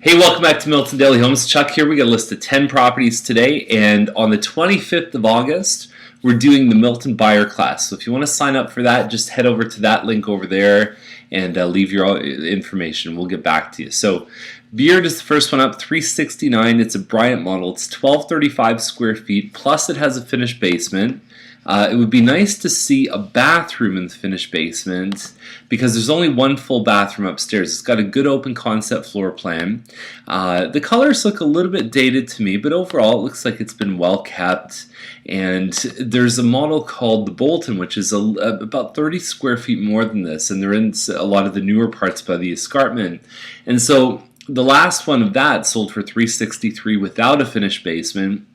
Hey, welcome back to Milton Daily Homes. Chuck here. We got a list of 10 properties today, and on the 25th of August, we're doing the Milton buyer class. So if you want to sign up for that, just head over to that link over there and leave your information. We'll get back to you. So Beard is the first one up, 369. It's a Bryant model. It's 1235 square feet, plus it has a finished basement. It would be nice to see a bathroom in the finished basement because there's only one full bathroom upstairs. It's got a good open concept floor plan. The colors look a little bit dated to me, but overall it looks like it's been well kept. And there's a model called the Bolton, which is about 30 square feet more than this, and they're in a lot of the newer parts by the escarpment. And so the last one of that sold for $363 without a finished basement.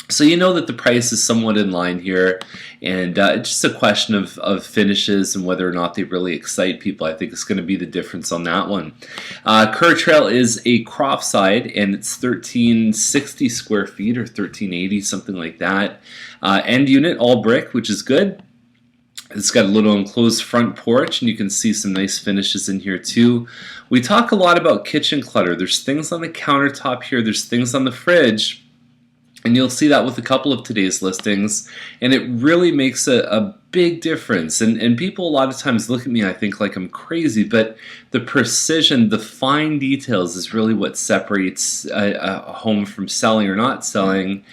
So you know that the price is somewhat in line here, and it's just a question of finishes and whether or not they really excite people. I think it's going to be the difference on that one. Kerr Trail is a croft side, and it's 1360 square feet or 1380, something like that. End unit, all brick, which is good. It's got a little enclosed front porch, and you can see some nice finishes in here too. We talk a lot about kitchen clutter. There's things on the countertop here. There's things on the fridge. And you'll see that with a couple of today's listings, and it really makes a big difference. And people a lot of times look at me, I think, like I'm crazy, but the precision, the fine details is really what separates a home from selling or not selling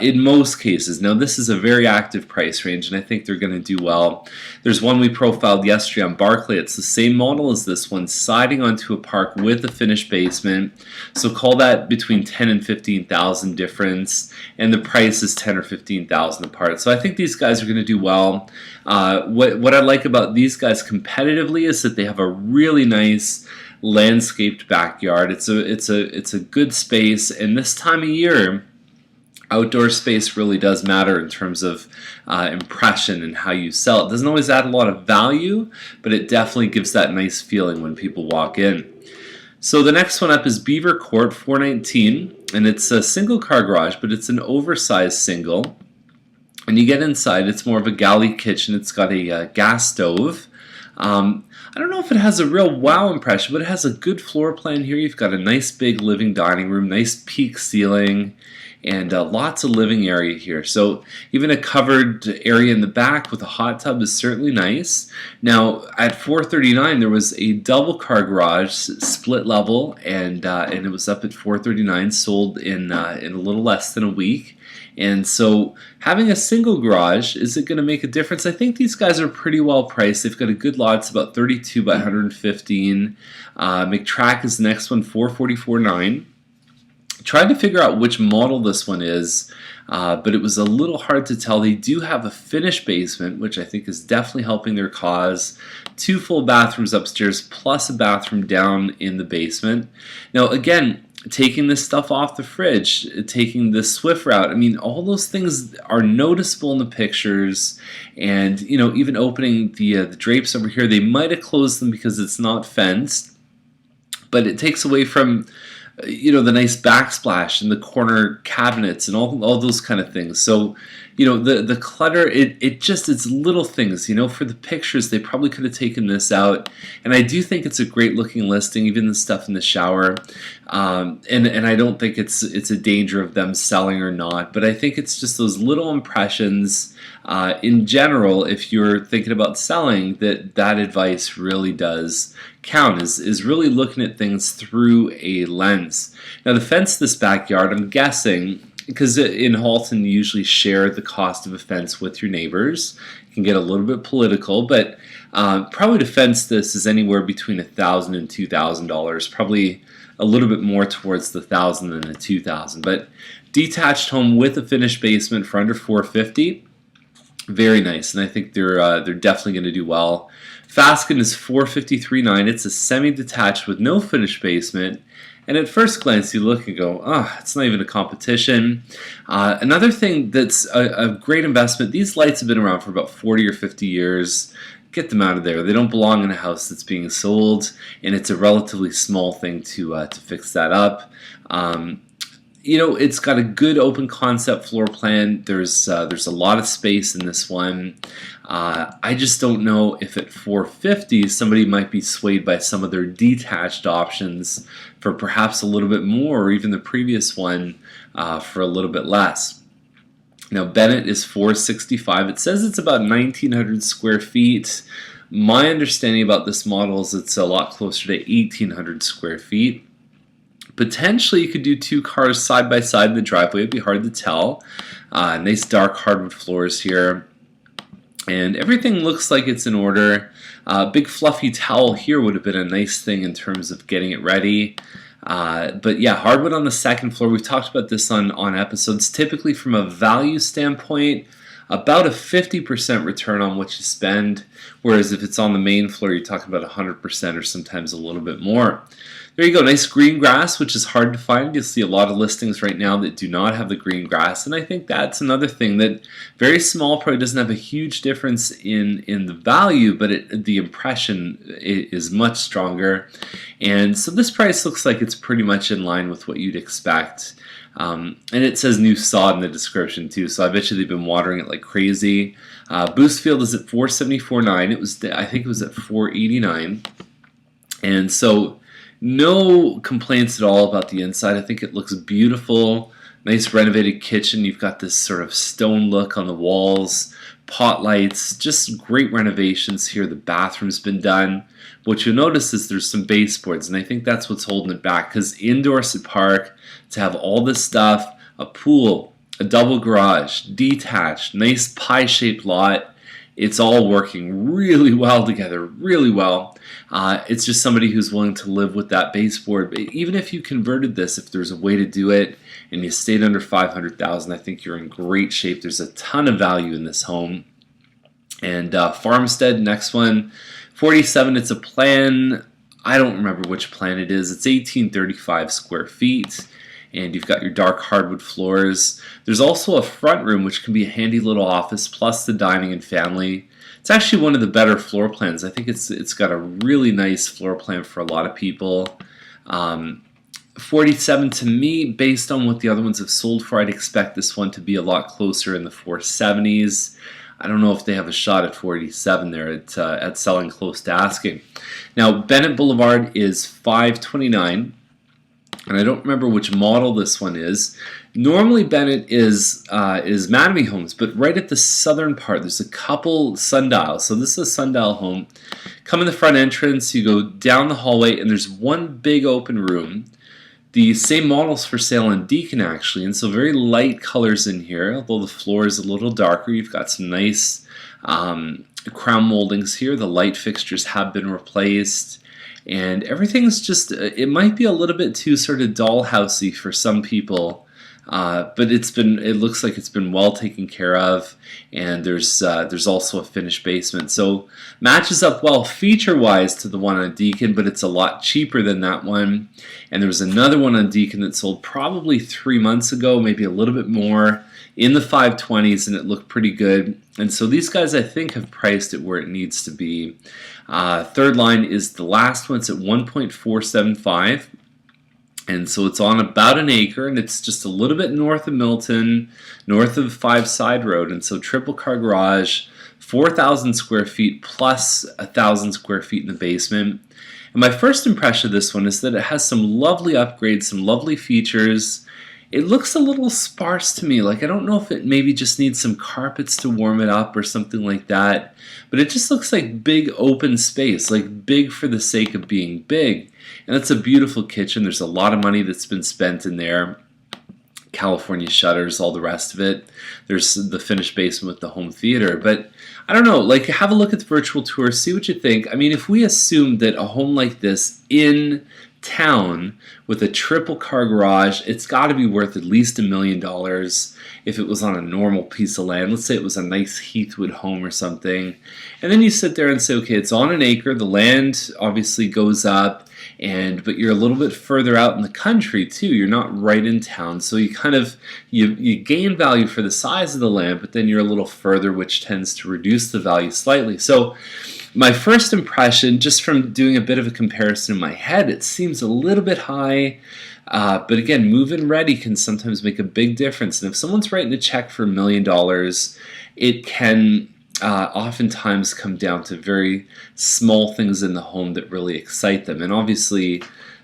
in most cases. Now, this is a very active price range, and I think they're going to do well. There's one we profiled yesterday on Barclay. It's the same model as this one, siding onto a park with a finished basement. So call that between 10 and 15,000 difference, and the price is 10 or 15,000 apart. So I think these guys are going to do well. What I like about these guys competitively is that they have a really nice landscaped backyard. It's a good space, and this time of year, outdoor space really does matter in terms of impression and how you sell. It doesn't always add a lot of value, but it definitely gives that nice feeling when people walk in. So the next one up is Beaver Court, 419, and it's a single car garage, but it's an oversized single. And you get inside, it's more of a galley kitchen. It's got a gas stove. I don't know if it has a real wow impression, but it has a good floor plan here. You've got a nice big living dining room, nice peak ceiling, and lots of living area here. So even a covered area in the back with a hot tub is certainly nice. Now at 439 there was a double car garage, split level, and it was up at 439, sold in a little less than a week. And so having a single garage, is it going to make a difference? I think these guys are pretty well priced. They've got a good lot. It's about 32 by 115. McTrack is the next one, 444.9. Tried to figure out which model this one is, but it was a little hard to tell. They do have a finished basement, which I think is definitely helping their cause. 2 full bathrooms upstairs, plus a bathroom down in the basement. Now, again, taking this stuff off the fridge, taking the Swiffer out, I mean, all those things are noticeable in the pictures. And, you know, even opening the drapes over here, they might have closed them because it's not fenced, but it takes away from, you know, the nice backsplash and the corner cabinets and all those kind of things. So, you know, the clutter, it's little things. You know, for the pictures, they probably could have taken this out. And I do think it's a great looking listing, even the stuff in the shower. And I don't think it's a danger of them selling or not. But I think it's just those little impressions. In general, if you're thinking about selling, that advice really does count, is really looking at things through a lens. Now, to fence this backyard, I'm guessing, because in Charlton you usually share the cost of a fence with your neighbors. It can get a little bit political, but probably to fence this is anywhere between $1,000 and $2,000, probably a little bit more towards the $1,000 than the $2,000. But detached home with a finished basement for under $450. Very nice, and I think they're definitely going to do well. Fasken is 453.9. It's a semi-detached with no finished basement, and at first glance you look and go, oh, it's not even a competition. Another thing that's a great investment, these lights have been around for about 40 or 50 years. Get them out of there. They don't belong in a house that's being sold, and it's a relatively small thing to fix that up. You know, it's got a good open concept floor plan. There's a lot of space in this one. I just don't know if at $450 somebody might be swayed by some of their detached options for perhaps a little bit more, or even the previous one for a little bit less. Now Bennett is $465. It says it's about 1,900 square feet. My understanding about this model is it's a lot closer to 1,800 square feet. Potentially you could do 2 cars side by side in the driveway. It'd be hard to tell. Nice dark hardwood floors here. And everything looks like it's in order. Big fluffy towel here would have been a nice thing in terms of getting it ready. But yeah, hardwood on the second floor. We've talked about this on episodes. Typically from a value standpoint, about a 50% return on what you spend, whereas if it's on the main floor, you're talking about 100% or sometimes a little bit more. There you go, nice green grass, which is hard to find. You'll see a lot of listings right now that do not have the green grass, and I think that's another thing that very small probably doesn't have a huge difference in the value, but the impression is much stronger. And so this price looks like it's pretty much in line with what you'd expect. And it says new sod in the description too, so I bet you they've been watering it like crazy. Boost field is at $474.9. I think it was at $489, and so no complaints at all about the inside. I think it looks beautiful. Nice renovated kitchen. You've got this sort of stone look on the walls, pot lights, just great renovations here. The bathroom's been done. What you'll notice is there's some baseboards, and I think that's what's holding it back, because in Dorset Park, to have all this stuff, a pool, a double garage, detached, nice pie-shaped lot, it's all working really well together, really well. It's just somebody who's willing to live with that baseboard. But even if you converted this, if there's a way to do it, and you stayed under $500,000, I think you're in great shape. There's a ton of value in this home. And Farmstead, next one, 47. It's a plan. I don't remember which plan it is. It's 1,835 square feet. And you've got your dark hardwood floors. There's also a front room, which can be a handy little office, plus the dining and family. It's actually one of the better floor plans. I think it's got a really nice floor plan for a lot of people. 47 to me, based on what the other ones have sold for, I'd expect this one to be a lot closer in the 470s. I don't know if they have a shot at 47 there at selling close to asking. Now Bennett Boulevard is $529. And I don't remember which model this one is. Normally Bennett is Mattamy Homes, but right at the southern part, there's a couple sundials. So this is a sundial home. Come in the front entrance, you go down the hallway, and there's one big open room. The same model's for sale on Deacon, actually, and so very light colors in here, although the floor is a little darker. You've got some nice crown moldings here. The light fixtures have been replaced. And everything's just, it might be a little bit too sort of dollhousey for some people, but it looks like it's been well taken care of, and there's also a finished basement. So matches up well feature-wise to the one on Deacon, but it's a lot cheaper than that one. And there was another one on Deacon that sold probably 3 months ago, maybe a little bit more, in the 520s, and it looked pretty good. And so these guys, I think, have priced it where it needs to be. Third line is the last one. It's at 1.475, and so it's on about an acre, and it's just a little bit north of Milton, north of 5 Side Road, and so triple car garage, 4,000 square feet plus 1,000 square feet in the basement. And my first impression of this one is that it has some lovely upgrades, some lovely features. It looks a little sparse to me. Like, I don't know if it maybe just needs some carpets to warm it up or something like that. But it just looks like big open space, like big for the sake of being big. And it's a beautiful kitchen. There's a lot of money that's been spent in there. California shutters, all the rest of it. There's the finished basement with the home theater. But I don't know, like, have a look at the virtual tour, see what you think. I mean, if we assume that a home like this in town with a triple car garage, it's got to be worth at least $1 million if it was on a normal piece of land. Let's say it was a nice Heathwood home or something, and then you sit there and say, okay, it's on an acre, the land obviously goes up, but you're a little bit further out in the country too. You're not right in town, so you kind of you gain value for the size of the land, but then you're a little further, which tends to reduce the value slightly. So my first impression, just from doing a bit of a comparison in my head, it seems a little bit high. But again, move-in ready can sometimes make a big difference. And if someone's writing a check for $1 million, it can oftentimes come down to very small things in the home that really excite them. And obviously,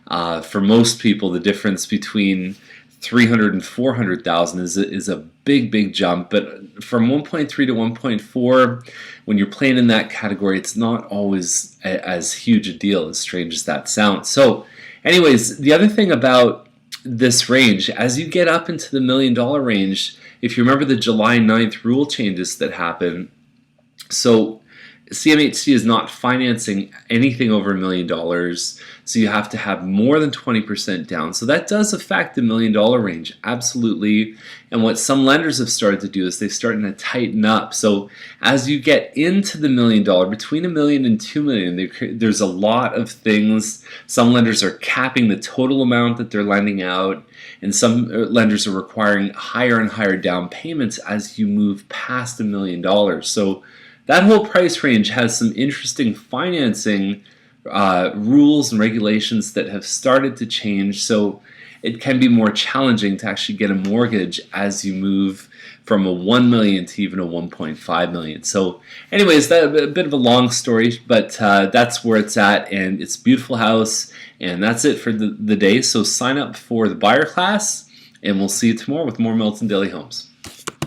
For most people, the difference between 300 and 400,000 is a big jump, but from 1.3 to 1.4, when you're playing in that category, it's not always as huge a deal, as strange as that sounds. So anyways, the other thing about this range, as you get up into the $1 million range, if you remember the July 9th rule changes that happened, so CMHC is not financing anything over $1 million, so you have to have more than 20% down. So that does affect the $1 million range, absolutely. And what some lenders have started to do is they're starting to tighten up. So as you get into the $1 million, between $1 million and $2 million, there's a lot of things. Some lenders are capping the total amount that they're lending out, and some lenders are requiring higher and higher down payments as you move past $1 million. So that whole price range has some interesting financing rules and regulations that have started to change, so it can be more challenging to actually get a mortgage as you move from a 1 million to even a 1.5 million. So anyways, that a bit of a long story, but that's where it's at, and it's a beautiful house, and that's it for the day. So sign up for the buyer class, and we'll see you tomorrow with more Milton Daily Homes.